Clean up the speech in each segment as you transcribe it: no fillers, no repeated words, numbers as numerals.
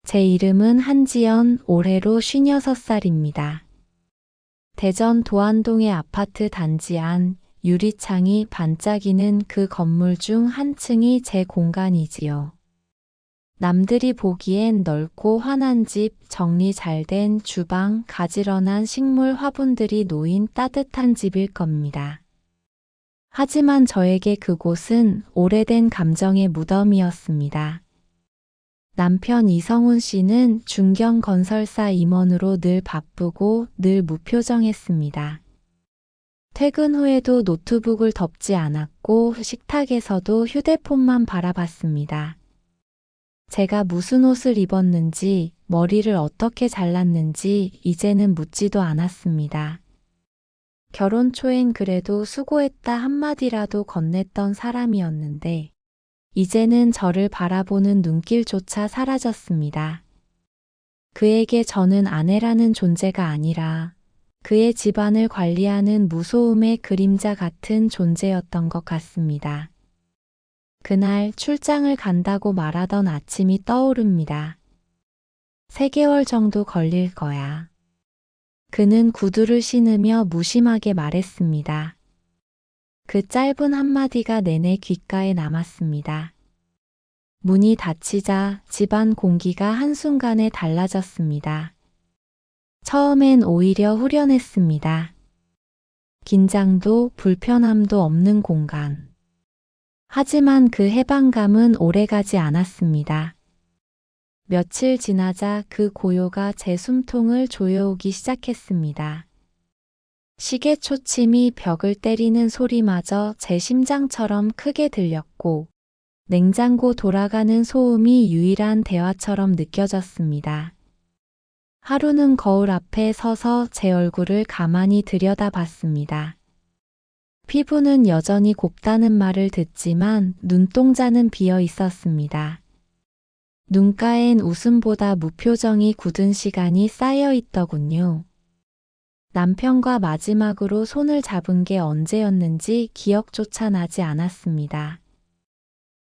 제 이름은 한지연, 올해로 56살입니다. 대전 도안동의 아파트 단지 안 유리창이 반짝이는 그 건물 중 한 층이 제 공간이지요. 남들이 보기엔 넓고 환한 집, 정리 잘 된 주방, 가지런한 식물 화분들이 놓인 따뜻한 집일 겁니다. 하지만 저에게 그곳은 오래된 감정의 무덤이었습니다. 남편 이성훈 씨는 중견 건설사 임원으로 늘 바쁘고 늘 무표정했습니다. 퇴근 후에도 노트북을 덮지 않았고 식탁에서도 휴대폰만 바라봤습니다. 제가 무슨 옷을 입었는지, 머리를 어떻게 잘랐는지 이제는 묻지도 않았습니다. 결혼 초엔 그래도 수고했다 한마디라도 건넸던 사람이었는데 이제는 저를 바라보는 눈길조차 사라졌습니다. 그에게 저는 아내라는 존재가 아니라 그의 집안을 관리하는 무소음의 그림자 같은 존재였던 것 같습니다. 그날 출장을 간다고 말하던 아침이 떠오릅니다. 3개월 정도 걸릴 거야. 그는 구두를 신으며 무심하게 말했습니다. 그 짧은 한마디가 내내 귓가에 남았습니다. 문이 닫히자 집안 공기가 한순간에 달라졌습니다. 처음엔 오히려 후련했습니다. 긴장도 불편함도 없는 공간. 하지만 그 해방감은 오래가지 않았습니다. 며칠 지나자 그 고요가 제 숨통을 조여오기 시작했습니다. 시계 초침이 벽을 때리는 소리마저 제 심장처럼 크게 들렸고 냉장고 돌아가는 소음이 유일한 대화처럼 느껴졌습니다. 하루는 거울 앞에 서서 제 얼굴을 가만히 들여다봤습니다. 피부는 여전히 곱다는 말을 듣지만 눈동자는 비어 있었습니다. 눈가엔 웃음보다 무표정이 굳은 시간이 쌓여 있더군요. 남편과 마지막으로 손을 잡은 게 언제였는지 기억조차 나지 않았습니다.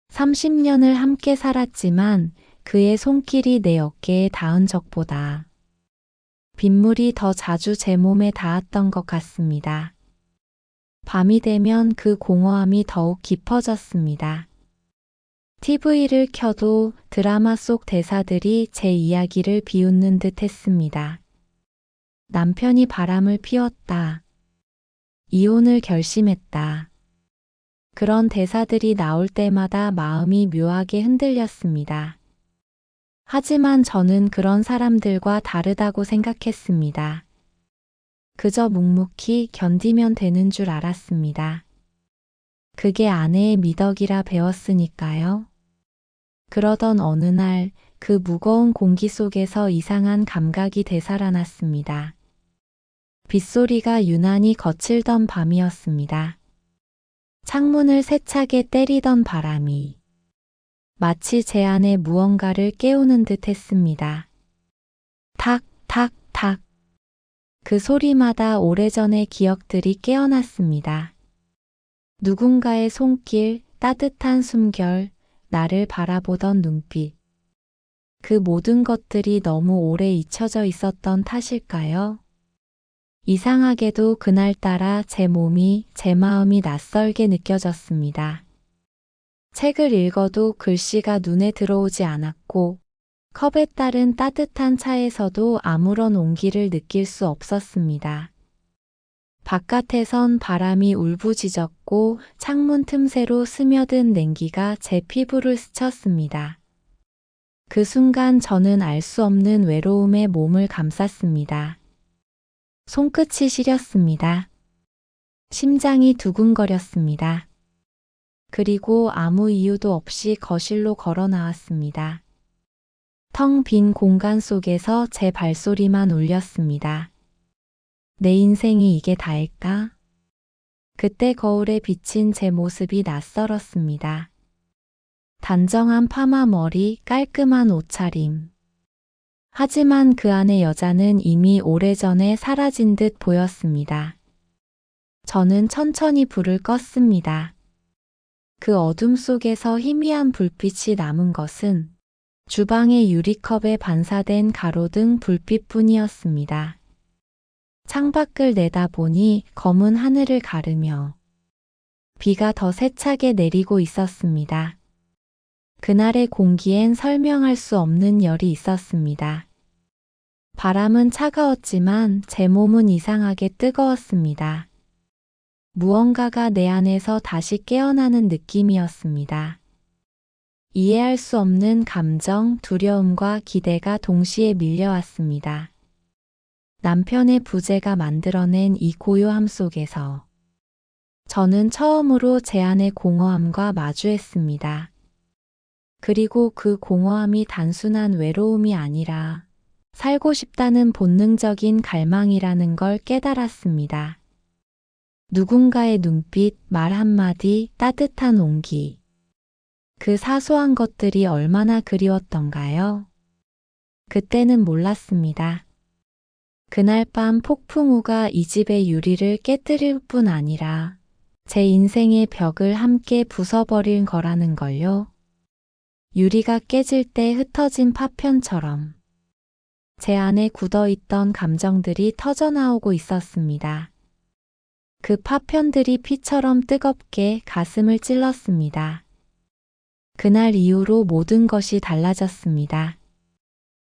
30년을 함께 살았지만 그의 손길이 내 어깨에 닿은 적보다 빗물이 더 자주 제 몸에 닿았던 것 같습니다. 밤이 되면 그 공허함이 더욱 깊어졌습니다. TV를 켜도 드라마 속 대사들이 제 이야기를 비웃는 듯 했습니다. 남편이 바람을 피웠다. 이혼을 결심했다. 그런 대사들이 나올 때마다 마음이 묘하게 흔들렸습니다. 하지만 저는 그런 사람들과 다르다고 생각했습니다. 그저 묵묵히 견디면 되는 줄 알았습니다. 그게 아내의 미덕이라 배웠으니까요. 그러던 어느 날 그 무거운 공기 속에서 이상한 감각이 되살아났습니다. 빗소리가 유난히 거칠던 밤이었습니다. 창문을 세차게 때리던 바람이 마치 제 안에 무언가를 깨우는 듯 했습니다. 탁, 탁, 탁. 그 소리마다 오래전의 기억들이 깨어났습니다. 누군가의 손길, 따뜻한 숨결, 나를 바라보던 눈빛. 그 모든 것들이 너무 오래 잊혀져 있었던 탓일까요? 이상하게도 그날따라 제 몸이, 제 마음이 낯설게 느껴졌습니다. 책을 읽어도 글씨가 눈에 들어오지 않았고 컵에 따른 따뜻한 차에서도 아무런 온기를 느낄 수 없었습니다. 바깥에선 바람이 울부짖었고 창문 틈새로 스며든 냉기가 제 피부를 스쳤습니다. 그 순간 저는 알 수 없는 외로움에 몸을 감쌌습니다. 손끝이 시렸습니다. 심장이 두근거렸습니다. 그리고 아무 이유도 없이 거실로 걸어 나왔습니다. 텅 빈 공간 속에서 제 발소리만 울렸습니다. 내 인생이 이게 다일까? 그때 거울에 비친 제 모습이 낯설었습니다. 단정한 파마 머리, 깔끔한 옷차림. 하지만 그 안의 여자는 이미 오래전에 사라진 듯 보였습니다. 저는 천천히 불을 껐습니다. 그 어둠 속에서 희미한 불빛이 남은 것은 주방의 유리컵에 반사된 가로등 불빛뿐이었습니다. 창밖을 내다보니 검은 하늘을 가르며 비가 더 세차게 내리고 있었습니다. 그날의 공기엔 설명할 수 없는 열이 있었습니다. 바람은 차가웠지만 제 몸은 이상하게 뜨거웠습니다. 무언가가 내 안에서 다시 깨어나는 느낌이었습니다. 이해할 수 없는 감정, 두려움과 기대가 동시에 밀려왔습니다. 남편의 부재가 만들어낸 이 고요함 속에서 저는 처음으로 제 안의 공허함과 마주했습니다. 그리고 그 공허함이 단순한 외로움이 아니라 살고 싶다는 본능적인 갈망이라는 걸 깨달았습니다. 누군가의 눈빛, 말 한마디, 따뜻한 온기. 그 사소한 것들이 얼마나 그리웠던가요? 그때는 몰랐습니다. 그날 밤 폭풍우가 이 집의 유리를 깨뜨릴 뿐 아니라 제 인생의 벽을 함께 부숴버린 거라는 걸요. 유리가 깨질 때 흩어진 파편처럼 제 안에 굳어있던 감정들이 터져나오고 있었습니다. 그 파편들이 피처럼 뜨겁게 가슴을 찔렀습니다. 그날 이후로 모든 것이 달라졌습니다.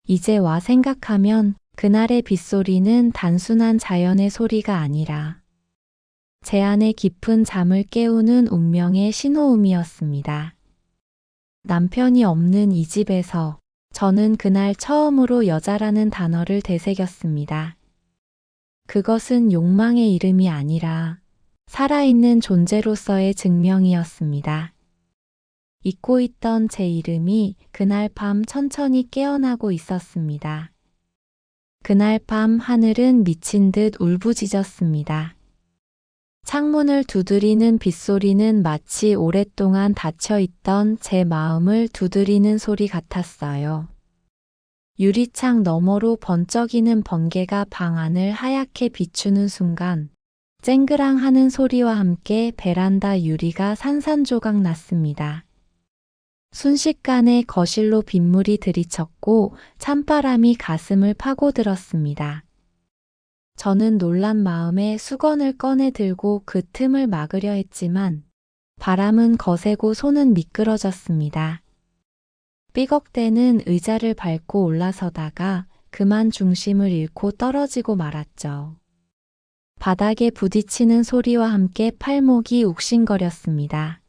이제 와 생각하면 그날의 빗소리는 단순한 자연의 소리가 아니라 제 안의 깊은 잠을 깨우는 운명의 신호음이었습니다. 남편이 없는 이 집에서 저는 그날 처음으로 여자라는 단어를 되새겼습니다. 그것은 욕망의 이름이 아니라 살아있는 존재로서의 증명이었습니다. 잊고 있던 제 이름이 그날 밤 천천히 깨어나고 있었습니다. 그날 밤 하늘은 미친 듯 울부짖었습니다. 창문을 두드리는 빗소리는 마치 오랫동안 닫혀있던 제 마음을 두드리는 소리 같았어요. 유리창 너머로 번쩍이는 번개가 방 안을 하얗게 비추는 순간 쨍그랑하는 소리와 함께 베란다 유리가 산산조각 났습니다. 순식간에 거실로 빗물이 들이쳤고 찬바람이 가슴을 파고들었습니다. 저는 놀란 마음에 수건을 꺼내 들고 그 틈을 막으려 했지만 바람은 거세고 손은 미끄러졌습니다. 삐걱대는 의자를 밟고 올라서다가 그만 중심을 잃고 떨어지고 말았죠. 바닥에 부딪히는 소리와 함께 팔목이 욱신거렸습니다.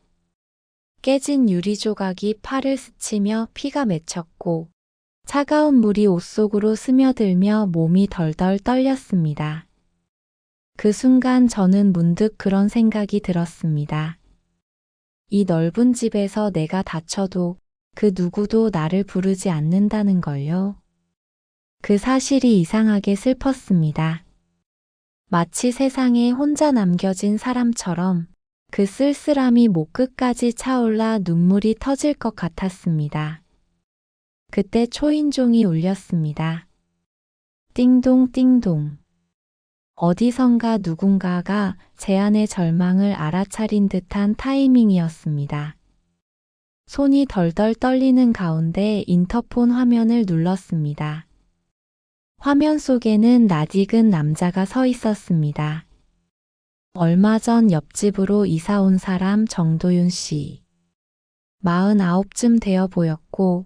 깨진 유리 조각이 팔을 스치며 피가 맺혔고 차가운 물이 옷 속으로 스며들며 몸이 덜덜 떨렸습니다. 그 순간 저는 문득 그런 생각이 들었습니다. 이 넓은 집에서 내가 다쳐도 그 누구도 나를 부르지 않는다는 걸요. 그 사실이 이상하게 슬펐습니다. 마치 세상에 혼자 남겨진 사람처럼 그 쓸쓸함이 목 끝까지 차올라 눈물이 터질 것 같았습니다. 그때 초인종이 울렸습니다. 띵동 띵동. 어디선가 누군가가 제 안의 절망을 알아차린 듯한 타이밍이었습니다. 손이 덜덜 떨리는 가운데 인터폰 화면을 눌렀습니다. 화면 속에는 낯익은 남자가 서 있었습니다. 얼마 전 옆집으로 이사 온 사람 정도윤 씨. 49쯤 되어 보였고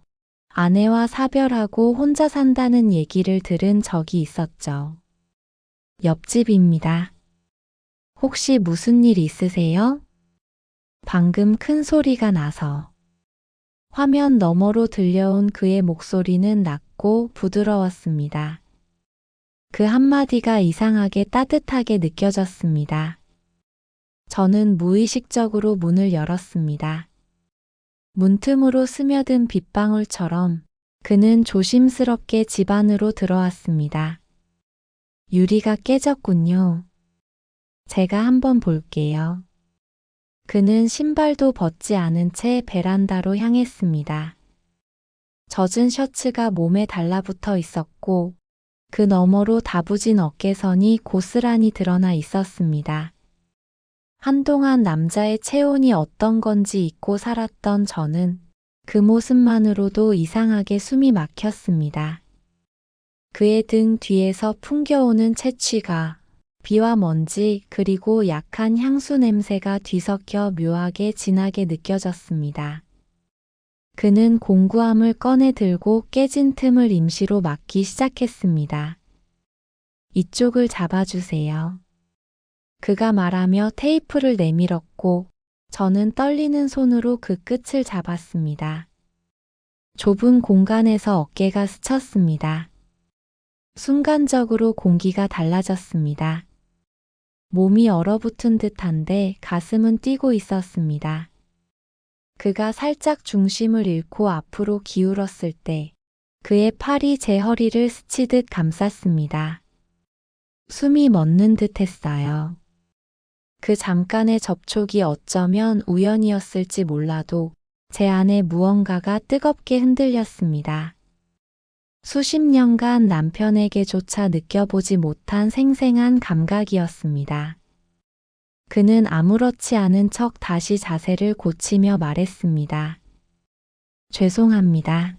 아내와 사별하고 혼자 산다는 얘기를 들은 적이 있었죠. 옆집입니다. 혹시 무슨 일 있으세요? 방금 큰 소리가 나서. 화면 너머로 들려온 그의 목소리는 낮고 부드러웠습니다. 그 한마디가 이상하게 따뜻하게 느껴졌습니다. 저는 무의식적으로 문을 열었습니다. 문틈으로 스며든 빗방울처럼 그는 조심스럽게 집 안으로 들어왔습니다. 유리가 깨졌군요. 제가 한번 볼게요. 그는 신발도 벗지 않은 채 베란다로 향했습니다. 젖은 셔츠가 몸에 달라붙어 있었고 그 너머로 다부진 어깨선이 고스란히 드러나 있었습니다. 한동안 남자의 체온이 어떤 건지 잊고 살았던 저는 그 모습만으로도 이상하게 숨이 막혔습니다. 그의 등 뒤에서 풍겨오는 채취가 비와 먼지 그리고 약한 향수 냄새가 뒤섞여 묘하게 진하게 느껴졌습니다. 그는 공구함을 꺼내 들고 깨진 틈을 임시로 막기 시작했습니다. 이쪽을 잡아주세요. 그가 말하며 테이프를 내밀었고 저는 떨리는 손으로 그 끝을 잡았습니다. 좁은 공간에서 어깨가 스쳤습니다. 순간적으로 공기가 달라졌습니다. 몸이 얼어붙은 듯한데 가슴은 뛰고 있었습니다. 그가 살짝 중심을 잃고 앞으로 기울었을 때 그의 팔이 제 허리를 스치듯 감쌌습니다. 숨이 멎는 듯 했어요. 그 잠깐의 접촉이 어쩌면 우연이었을지 몰라도 제 안에 무언가가 뜨겁게 흔들렸습니다. 수십 년간 남편에게조차 느껴보지 못한 생생한 감각이었습니다. 그는 아무렇지 않은 척 다시 자세를 고치며 말했습니다. 죄송합니다.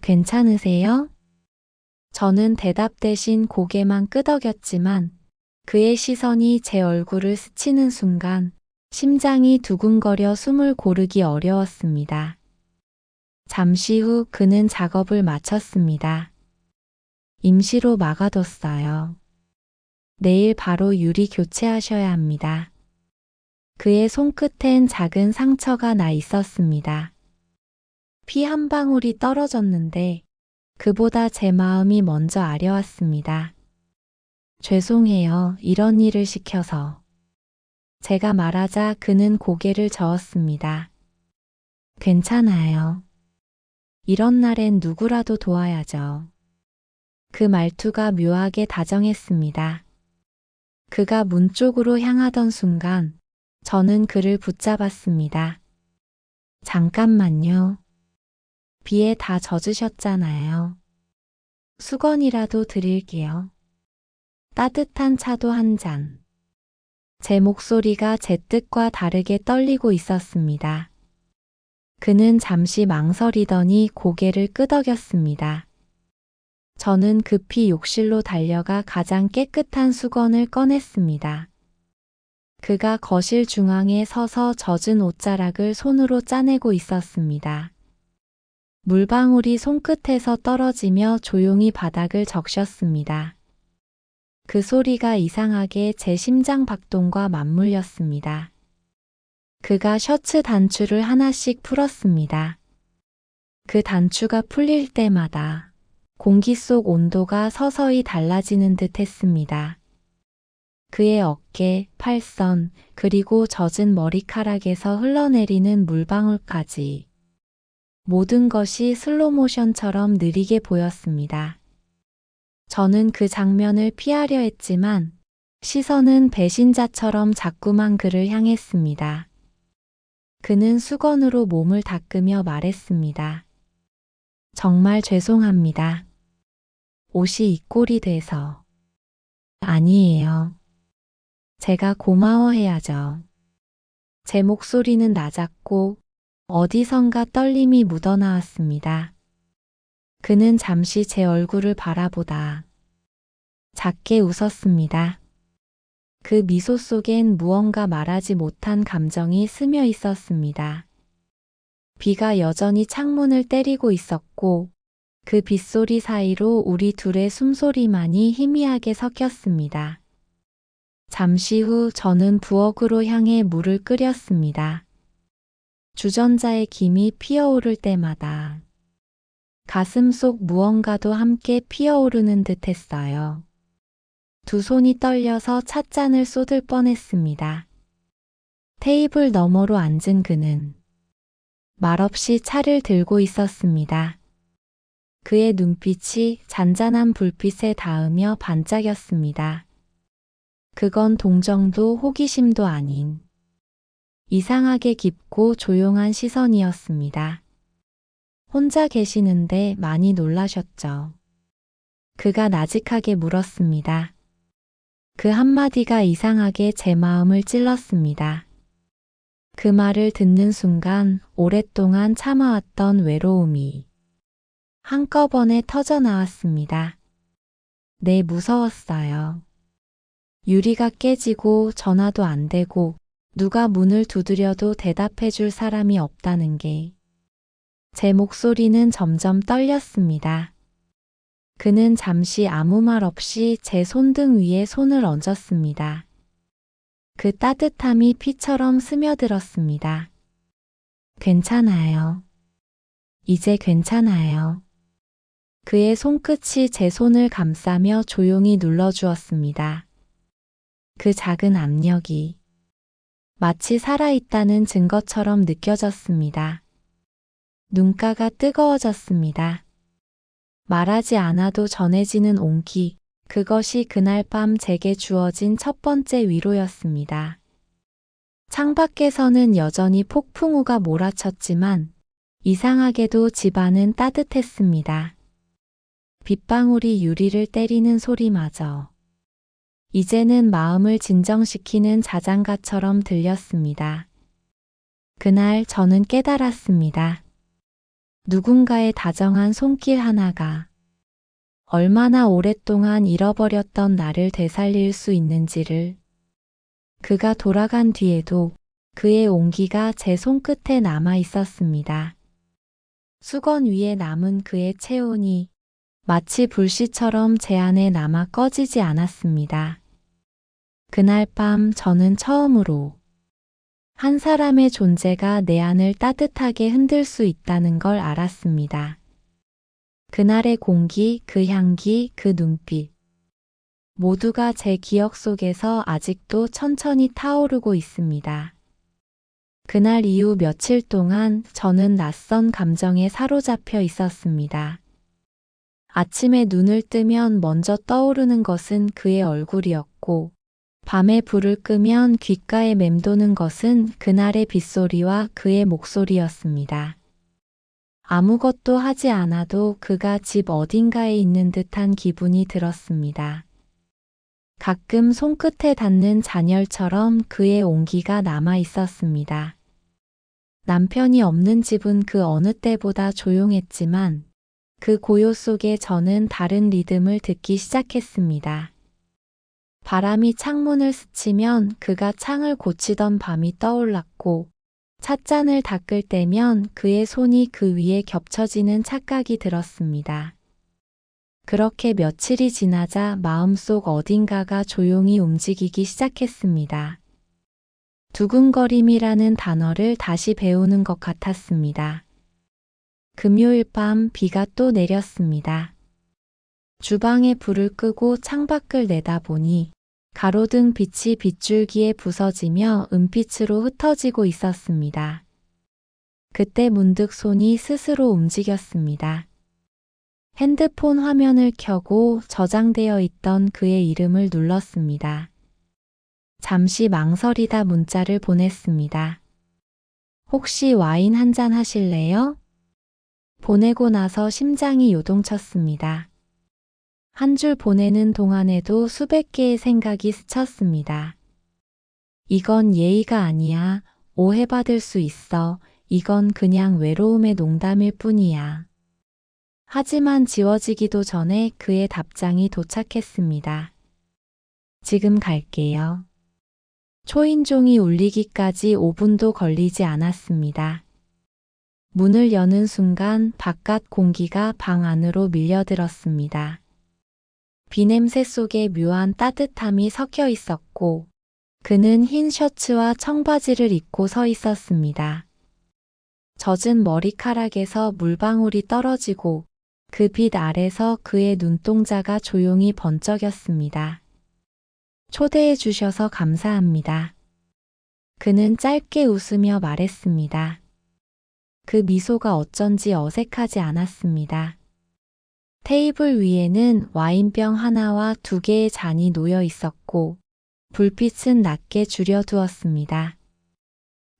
괜찮으세요? 저는 대답 대신 고개만 끄덕였지만 그의 시선이 제 얼굴을 스치는 순간 심장이 두근거려 숨을 고르기 어려웠습니다. 잠시 후 그는 작업을 마쳤습니다. 임시로 막아뒀어요. 내일 바로 유리 교체하셔야 합니다. 그의 손끝엔 작은 상처가 나 있었습니다. 피 한 방울이 떨어졌는데 그보다 제 마음이 먼저 아려왔습니다. 죄송해요. 이런 일을 시켜서. 제가 말하자 그는 고개를 저었습니다. 괜찮아요. 이런 날엔 누구라도 도와야죠. 그 말투가 묘하게 다정했습니다. 그가 문 쪽으로 향하던 순간 저는 그를 붙잡았습니다. 잠깐만요. 비에 다 젖으셨잖아요. 수건이라도 드릴게요. 따뜻한 차도 한 잔. 제 목소리가 제 뜻과 다르게 떨리고 있었습니다. 그는 잠시 망설이더니 고개를 끄덕였습니다. 저는 급히 욕실로 달려가 가장 깨끗한 수건을 꺼냈습니다. 그가 거실 중앙에 서서 젖은 옷자락을 손으로 짜내고 있었습니다. 물방울이 손끝에서 떨어지며 조용히 바닥을 적셨습니다. 그 소리가 이상하게 제 심장 박동과 맞물렸습니다. 그가 셔츠 단추를 하나씩 풀었습니다. 그 단추가 풀릴 때마다 공기 속 온도가 서서히 달라지는 듯 했습니다. 그의 어깨, 팔선, 그리고 젖은 머리카락에서 흘러내리는 물방울까지 모든 것이 슬로모션처럼 느리게 보였습니다. 저는 그 장면을 피하려 했지만 시선은 배신자처럼 자꾸만 그를 향했습니다. 그는 수건으로 몸을 닦으며 말했습니다. 정말 죄송합니다. 옷이 이 꼴이 돼서. 아니에요. 제가 고마워해야죠. 제 목소리는 낮았고 어디선가 떨림이 묻어나왔습니다. 그는 잠시 제 얼굴을 바라보다 작게 웃었습니다. 그 미소 속엔 무언가 말하지 못한 감정이 스며 있었습니다. 비가 여전히 창문을 때리고 있었고 그 빗소리 사이로 우리 둘의 숨소리만이 희미하게 섞였습니다. 잠시 후 저는 부엌으로 향해 물을 끓였습니다. 주전자의 김이 피어오를 때마다 가슴 속 무언가도 함께 피어오르는 듯 했어요. 두 손이 떨려서 찻잔을 쏟을 뻔했습니다. 테이블 너머로 앉은 그는 말없이 차를 들고 있었습니다. 그의 눈빛이 잔잔한 불빛에 닿으며 반짝였습니다. 그건 동정도 호기심도 아닌 이상하게 깊고 조용한 시선이었습니다. 혼자 계시는데 많이 놀라셨죠? 그가 나직하게 물었습니다. 그 한마디가 이상하게 제 마음을 찔렀습니다. 그 말을 듣는 순간 오랫동안 참아왔던 외로움이 한꺼번에 터져 나왔습니다. 네, 무서웠어요. 유리가 깨지고 전화도 안 되고 누가 문을 두드려도 대답해 줄 사람이 없다는 게 제 목소리는 점점 떨렸습니다. 그는 잠시 아무 말 없이 제 손등 위에 손을 얹었습니다. 그 따뜻함이 피처럼 스며들었습니다. 괜찮아요. 이제 괜찮아요. 그의 손끝이 제 손을 감싸며 조용히 눌러주었습니다. 그 작은 압력이 마치 살아있다는 증거처럼 느껴졌습니다. 눈가가 뜨거워졌습니다. 말하지 않아도 전해지는 온기, 그것이 그날 밤 제게 주어진 첫 번째 위로였습니다. 창밖에서는 여전히 폭풍우가 몰아쳤지만 이상하게도 집안은 따뜻했습니다. 빗방울이 유리를 때리는 소리마저 이제는 마음을 진정시키는 자장가처럼 들렸습니다. 그날 저는 깨달았습니다. 누군가의 다정한 손길 하나가 얼마나 오랫동안 잃어버렸던 나를 되살릴 수 있는지를. 그가 돌아간 뒤에도 그의 온기가 제 손끝에 남아 있었습니다. 수건 위에 남은 그의 체온이 마치 불씨처럼 제 안에 남아 꺼지지 않았습니다. 그날 밤 저는 처음으로 한 사람의 존재가 내 안을 따뜻하게 흔들 수 있다는 걸 알았습니다. 그날의 공기, 그 향기, 그 눈빛. 모두가 제 기억 속에서 아직도 천천히 타오르고 있습니다. 그날 이후 며칠 동안 저는 낯선 감정에 사로잡혀 있었습니다. 아침에 눈을 뜨면 먼저 떠오르는 것은 그의 얼굴이었고, 밤에 불을 끄면 귓가에 맴도는 것은 그날의 빗소리와 그의 목소리였습니다. 아무것도 하지 않아도 그가 집 어딘가에 있는 듯한 기분이 들었습니다. 가끔 손끝에 닿는 잔열처럼 그의 온기가 남아 있었습니다. 남편이 없는 집은 그 어느 때보다 조용했지만 그 고요 속에 저는 다른 리듬을 듣기 시작했습니다. 바람이 창문을 스치면 그가 창을 고치던 밤이 떠올랐고, 찻잔을 닦을 때면 그의 손이 그 위에 겹쳐지는 착각이 들었습니다. 그렇게 며칠이 지나자 마음속 어딘가가 조용히 움직이기 시작했습니다. 두근거림이라는 단어를 다시 배우는 것 같았습니다. 금요일 밤 비가 또 내렸습니다. 주방에 불을 끄고 창밖을 내다보니 가로등 빛이 빗줄기에 부서지며 은빛으로 흩어지고 있었습니다. 그때 문득 손이 스스로 움직였습니다. 핸드폰 화면을 켜고 저장되어 있던 그의 이름을 눌렀습니다. 잠시 망설이다 문자를 보냈습니다. 혹시 와인 한 잔 하실래요? 보내고 나서 심장이 요동쳤습니다. 한 줄 보내는 동안에도 수백 개의 생각이 스쳤습니다. 이건 예의가 아니야. 오해받을 수 있어. 이건 그냥 외로움의 농담일 뿐이야. 하지만 지워지기도 전에 그의 답장이 도착했습니다. 지금 갈게요. 초인종이 울리기까지 5분도 걸리지 않았습니다. 문을 여는 순간 바깥 공기가 방 안으로 밀려들었습니다. 비냄새 속에 묘한 따뜻함이 섞여 있었고, 그는 흰 셔츠와 청바지를 입고 서 있었습니다. 젖은 머리카락에서 물방울이 떨어지고 그 빛 아래서 그의 눈동자가 조용히 번쩍였습니다. 초대해 주셔서 감사합니다. 그는 짧게 웃으며 말했습니다. 그 미소가 어쩐지 어색하지 않았습니다. 테이블 위에는 와인병 하나와 2개의 잔이 놓여 있었고, 불빛은 낮게 줄여두었습니다.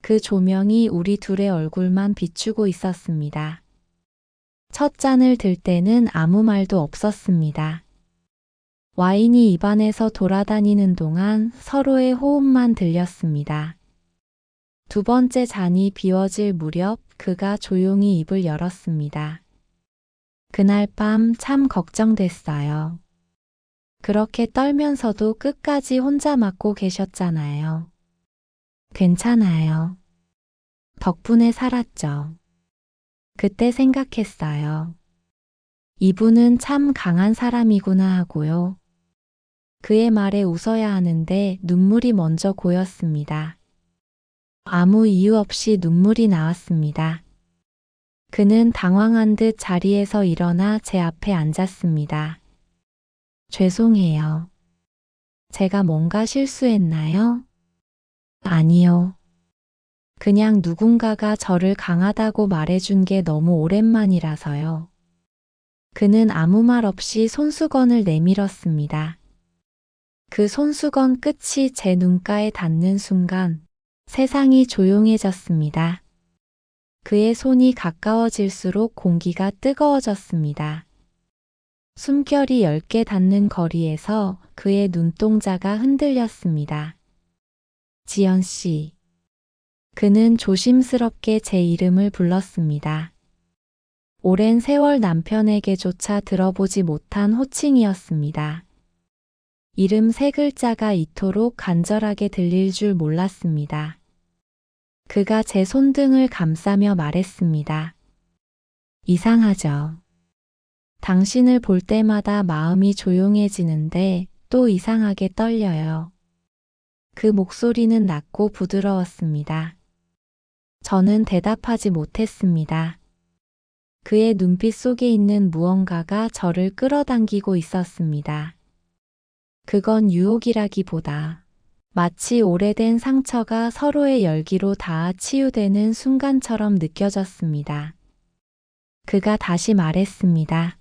그 조명이 우리 둘의 얼굴만 비추고 있었습니다. 첫 잔을 들 때는 아무 말도 없었습니다. 와인이 입안에서 돌아다니는 동안 서로의 호흡만 들렸습니다. 두 번째 잔이 비워질 무렵 그가 조용히 입을 열었습니다. 그날 밤 참 걱정됐어요. 그렇게 떨면서도 끝까지 혼자 맡고 계셨잖아요. 괜찮아요. 덕분에 살았죠. 그때 생각했어요. 이분은 참 강한 사람이구나 하고요. 그의 말에 웃어야 하는데 눈물이 먼저 고였습니다. 아무 이유 없이 눈물이 나왔습니다. 그는 당황한 듯 자리에서 일어나 제 앞에 앉았습니다. 죄송해요. 제가 뭔가 실수했나요? 아니요. 그냥 누군가가 저를 강하다고 말해준 게 너무 오랜만이라서요. 그는 아무 말 없이 손수건을 내밀었습니다. 그 손수건 끝이 제 눈가에 닿는 순간 세상이 조용해졌습니다. 그의 손이 가까워질수록 공기가 뜨거워졌습니다. 숨결이 10개 닿는 거리에서 그의 눈동자가 흔들렸습니다. 지연 씨. 그는 조심스럽게 제 이름을 불렀습니다. 오랜 세월 남편에게조차 들어보지 못한 호칭이었습니다. 이름 3글자가 이토록 간절하게 들릴 줄 몰랐습니다. 그가 제 손등을 감싸며 말했습니다. 이상하죠. 당신을 볼 때마다 마음이 조용해지는데 또 이상하게 떨려요. 그 목소리는 낮고 부드러웠습니다. 저는 대답하지 못했습니다. 그의 눈빛 속에 있는 무언가가 저를 끌어당기고 있었습니다. 그건 유혹이라기보다 마치 오래된 상처가 서로의 열기로 닿아 치유되는 순간처럼 느껴졌습니다. 그가 다시 말했습니다.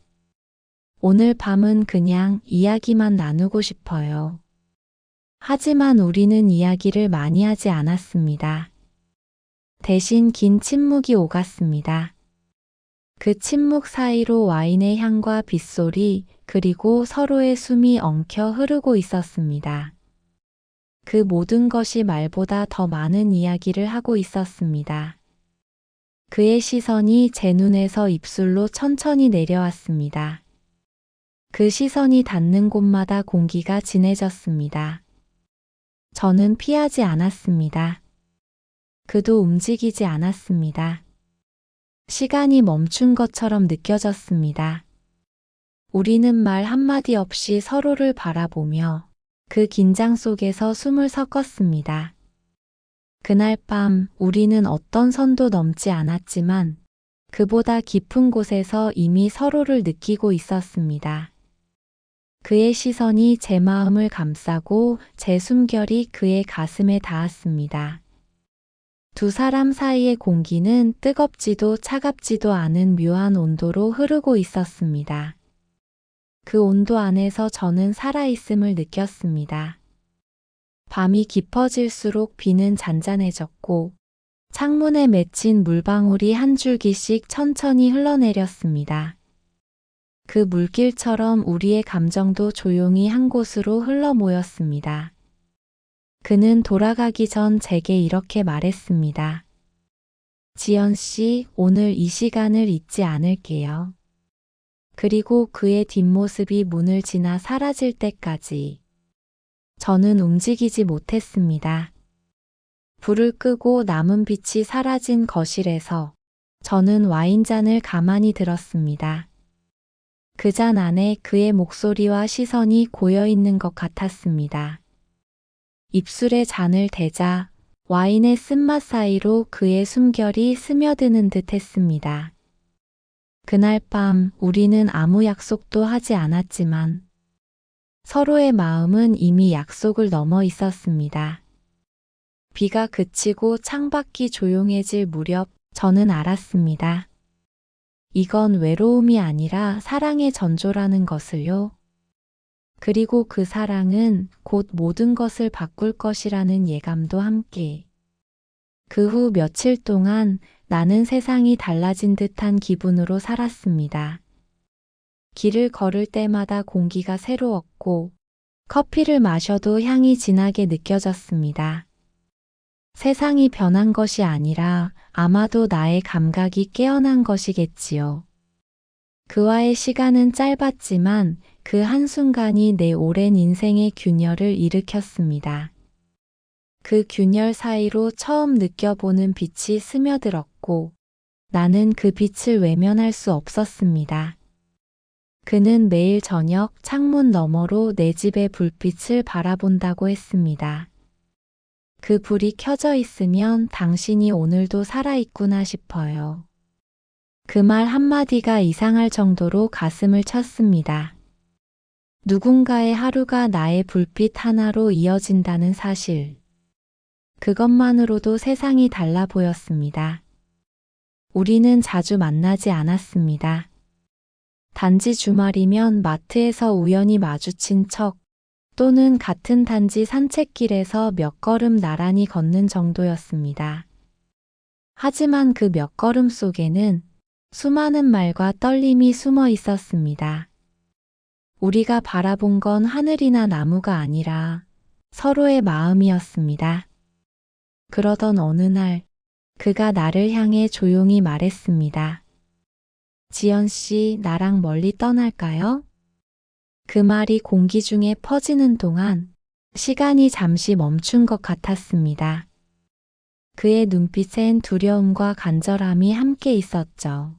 오늘 밤은 그냥 이야기만 나누고 싶어요. 하지만 우리는 이야기를 많이 하지 않았습니다. 대신 긴 침묵이 오갔습니다. 그 침묵 사이로 와인의 향과 빗소리, 그리고 서로의 숨이 엉켜 흐르고 있었습니다. 그 모든 것이 말보다 더 많은 이야기를 하고 있었습니다. 그의 시선이 제 눈에서 입술로 천천히 내려왔습니다. 그 시선이 닿는 곳마다 공기가 진해졌습니다. 저는 피하지 않았습니다. 그도 움직이지 않았습니다. 시간이 멈춘 것처럼 느껴졌습니다. 우리는 말 한마디 없이 서로를 바라보며 그 긴장 속에서 숨을 섞었습니다. 그날 밤 우리는 어떤 선도 넘지 않았지만 그보다 깊은 곳에서 이미 서로를 느끼고 있었습니다. 그의 시선이 제 마음을 감싸고 제 숨결이 그의 가슴에 닿았습니다. 두 사람 사이의 공기는 뜨겁지도 차갑지도 않은 묘한 온도로 흐르고 있었습니다. 그 온도 안에서 저는 살아있음을 느꼈습니다. 밤이 깊어질수록 비는 잔잔해졌고 창문에 맺힌 물방울이 한 줄기씩 천천히 흘러내렸습니다. 그 물길처럼 우리의 감정도 조용히 한 곳으로 흘러 모였습니다. 그는 돌아가기 전 제게 이렇게 말했습니다. 지연 씨, 오늘 이 시간을 잊지 않을게요. 그리고 그의 뒷모습이 문을 지나 사라질 때까지 저는 움직이지 못했습니다. 불을 끄고 남은 빛이 사라진 거실에서 저는 와인잔을 가만히 들었습니다. 그 잔 안에 그의 목소리와 시선이 고여 있는 것 같았습니다. 입술에 잔을 대자 와인의 쓴맛 사이로 그의 숨결이 스며드는 듯 했습니다. 그날 밤 우리는 아무 약속도 하지 않았지만 서로의 마음은 이미 약속을 넘어 있었습니다. 비가 그치고 창밖이 조용해질 무렵 저는 알았습니다. 이건 외로움이 아니라 사랑의 전조라는 것을요. 그리고 그 사랑은 곧 모든 것을 바꿀 것이라는 예감도 함께. 그 후 며칠 동안 나는 세상이 달라진 듯한 기분으로 살았습니다. 길을 걸을 때마다 공기가 새로웠고 커피를 마셔도 향이 진하게 느껴졌습니다. 세상이 변한 것이 아니라 아마도 나의 감각이 깨어난 것이겠지요. 그와의 시간은 짧았지만 그 한순간이 내 오랜 인생의 균열을 일으켰습니다. 그 균열 사이로 처음 느껴보는 빛이 스며들었고 나는 그 빛을 외면할 수 없었습니다. 그는 매일 저녁 창문 너머로 내 집의 불빛을 바라본다고 했습니다. 그 불이 켜져 있으면 당신이 오늘도 살아있구나 싶어요. 그 말 한마디가 이상할 정도로 가슴을 쳤습니다. 누군가의 하루가 나의 불빛 하나로 이어진다는 사실. 그것만으로도 세상이 달라 보였습니다. 우리는 자주 만나지 않았습니다. 단지 주말이면 마트에서 우연히 마주친 척 또는 같은 단지 산책길에서 몇 걸음 나란히 걷는 정도였습니다. 하지만 그 몇 걸음 속에는 수많은 말과 떨림이 숨어 있었습니다. 우리가 바라본 건 하늘이나 나무가 아니라 서로의 마음이었습니다. 그러던 어느 날 그가 나를 향해 조용히 말했습니다. 지연 씨, 나랑 멀리 떠날까요? 그 말이 공기 중에 퍼지는 동안 시간이 잠시 멈춘 것 같았습니다. 그의 눈빛엔 두려움과 간절함이 함께 있었죠.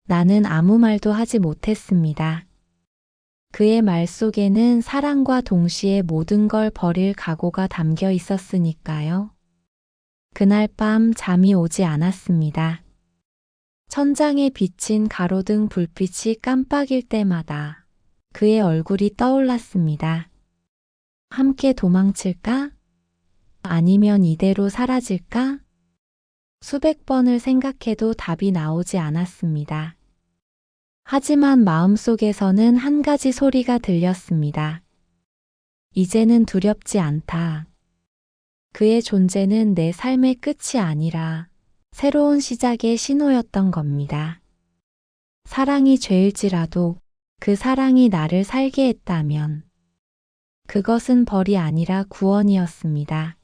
나는 아무 말도 하지 못했습니다. 그의 말 속에는 사랑과 동시에 모든 걸 버릴 각오가 담겨 있었으니까요. 그날 밤 잠이 오지 않았습니다. 천장에 비친 가로등 불빛이 깜빡일 때마다 그의 얼굴이 떠올랐습니다. 함께 도망칠까? 아니면 이대로 사라질까? 수백 번을 생각해도 답이 나오지 않았습니다. 하지만 마음속에서는 한 가지 소리가 들렸습니다. 이제는 두렵지 않다. 그의 존재는 내 삶의 끝이 아니라 새로운 시작의 신호였던 겁니다. 사랑이 죄일지라도 그 사랑이 나를 살게 했다면 그것은 벌이 아니라 구원이었습니다.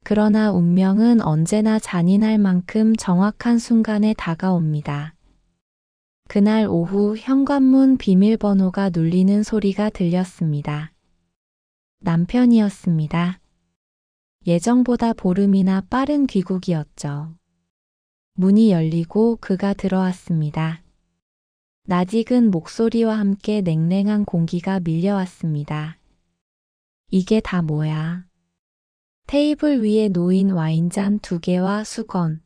그러나 운명은 언제나 잔인할 만큼 정확한 순간에 다가옵니다. 그날 오후 현관문 비밀번호가 눌리는 소리가 들렸습니다. 남편이었습니다. 예정보다 보름이나 빠른 귀국이었죠. 문이 열리고 그가 들어왔습니다. 낯익은 목소리와 함께 냉랭한 공기가 밀려왔습니다. 이게 다 뭐야? 테이블 위에 놓인 와인잔 2개와 수건,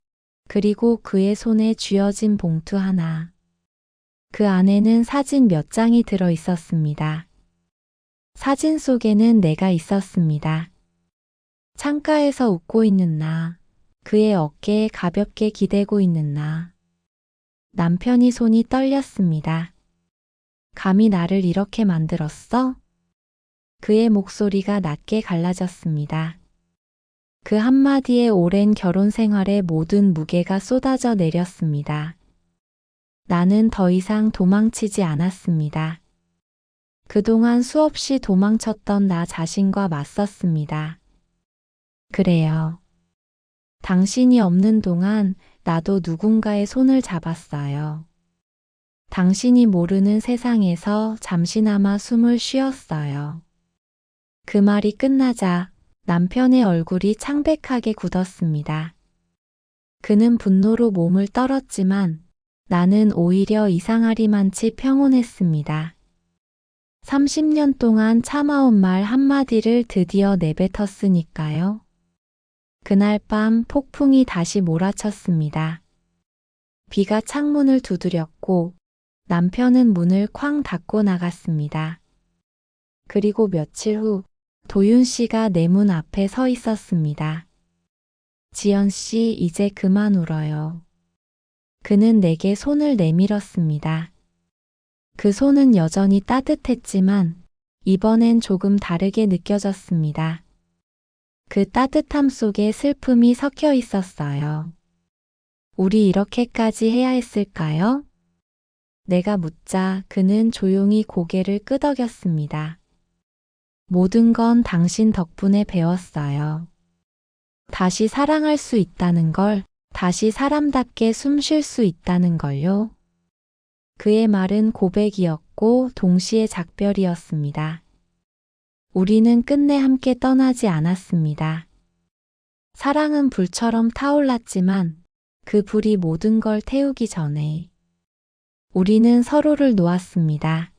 그리고 그의 손에 쥐어진 봉투 하나. 그 안에는 사진 몇 장이 들어 있었습니다. 사진 속에는 내가 있었습니다. 창가에서 웃고 있는 나, 그의 어깨에 가볍게 기대고 있는 나. 남편이 손이 떨렸습니다. 감히 나를 이렇게 만들었어? 그의 목소리가 낮게 갈라졌습니다. 그 한마디에 오랜 결혼 생활의 모든 무게가 쏟아져 내렸습니다. 나는 더 이상 도망치지 않았습니다. 그동안 수없이 도망쳤던 나 자신과 맞섰습니다. 그래요. 당신이 없는 동안 나도 누군가의 손을 잡았어요. 당신이 모르는 세상에서 잠시나마 숨을 쉬었어요. 그 말이 끝나자 남편의 얼굴이 창백하게 굳었습니다. 그는 분노로 몸을 떨었지만 나는 오히려 이상하리만치 평온했습니다. 30년 동안 참아온 말 한마디를 드디어 내뱉었으니까요. 그날 밤 폭풍이 다시 몰아쳤습니다. 비가 창문을 두드렸고 남편은 문을 쾅 닫고 나갔습니다. 그리고 며칠 후 도윤 씨가 내 문 앞에 서 있었습니다. 지연 씨, 이제 그만 울어요. 그는 내게 손을 내밀었습니다. 그 손은 여전히 따뜻했지만 이번엔 조금 다르게 느껴졌습니다. 그 따뜻함 속에 슬픔이 섞여 있었어요. 우리 이렇게까지 해야 했을까요? 내가 묻자 그는 조용히 고개를 끄덕였습니다. 모든 건 당신 덕분에 배웠어요. 다시 사랑할 수 있다는 걸, 다시 사람답게 숨 쉴 수 있다는 걸요. 그의 말은 고백이었고 동시에 작별이었습니다. 우리는 끝내 함께 떠나지 않았습니다. 사랑은 불처럼 타올랐지만 그 불이 모든 걸 태우기 전에 우리는 서로를 놓았습니다.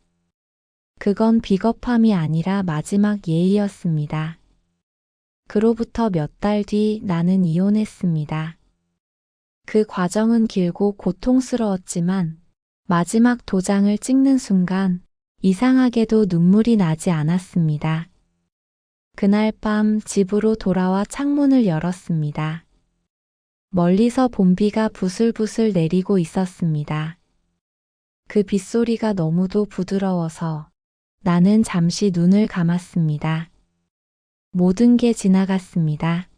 그건 비겁함이 아니라 마지막 예의였습니다. 그로부터 몇 달 뒤 나는 이혼했습니다. 그 과정은 길고 고통스러웠지만 마지막 도장을 찍는 순간 이상하게도 눈물이 나지 않았습니다. 그날 밤 집으로 돌아와 창문을 열었습니다. 멀리서 봄비가 부슬부슬 내리고 있었습니다. 그 빗소리가 너무도 부드러워서 나는 잠시 눈을 감았습니다. 모든 게 지나갔습니다.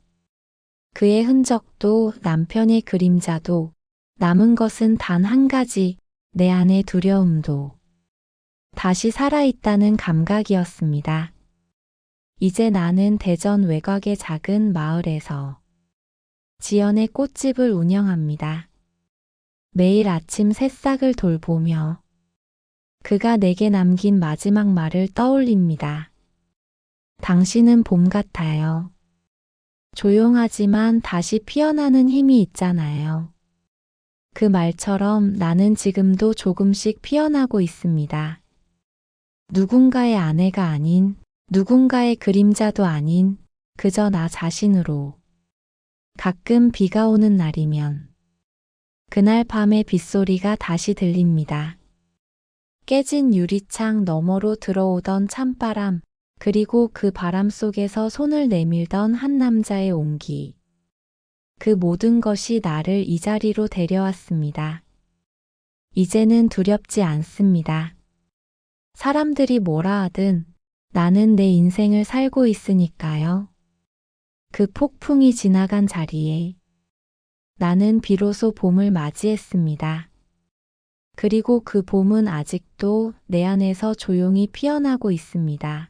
그의 흔적도 남편의 그림자도 남은 것은 단 한 가지, 내 안의 두려움도 다시 살아있다는 감각이었습니다. 이제 나는 대전 외곽의 작은 마을에서 지연의 꽃집을 운영합니다. 매일 아침 새싹을 돌보며 그가 내게 남긴 마지막 말을 떠올립니다. 당신은 봄 같아요. 조용하지만 다시 피어나는 힘이 있잖아요. 그 말처럼 나는 지금도 조금씩 피어나고 있습니다. 누군가의 아내가 아닌, 누군가의 그림자도 아닌 그저 나 자신으로. 가끔 비가 오는 날이면 그날 밤의 빗소리가 다시 들립니다. 깨진 유리창 너머로 들어오던 찬바람, 그리고 그 바람 속에서 손을 내밀던 한 남자의 온기. 그 모든 것이 나를 이 자리로 데려왔습니다. 이제는 두렵지 않습니다. 사람들이 뭐라 하든 나는 내 인생을 살고 있으니까요. 그 폭풍이 지나간 자리에 나는 비로소 봄을 맞이했습니다. 그리고 그 봄은 아직도 내 안에서 조용히 피어나고 있습니다.